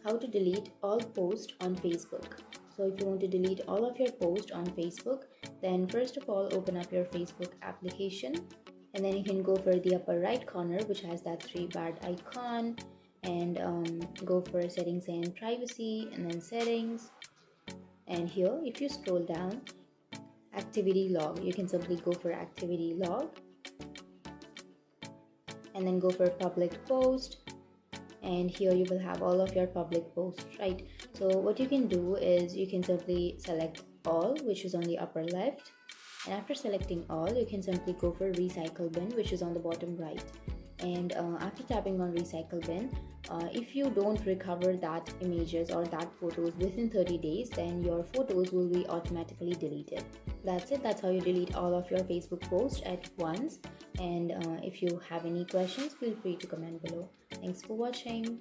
how to delete all posts on Facebook. So if you want to delete all of your posts on Facebook, then first of all open up your Facebook application, and then you can go for the upper right corner which has that three barred icon, and go for settings and privacy, and then settings. And here if you scroll down, activity log, you can simply go for activity log, and then go for public post. And here you will have all of your public posts, right? So what you can do is you can simply select all, which is on the upper left, and after selecting all you can simply go for recycle bin, which is on the bottom right. And after tapping on recycle bin, if you don't recover that images or that photos within 30 days, then your photos will be automatically deleted. That's it. That's how you delete all of your Facebook posts at once. And if you have any questions, feel free to comment below. Thanks for watching.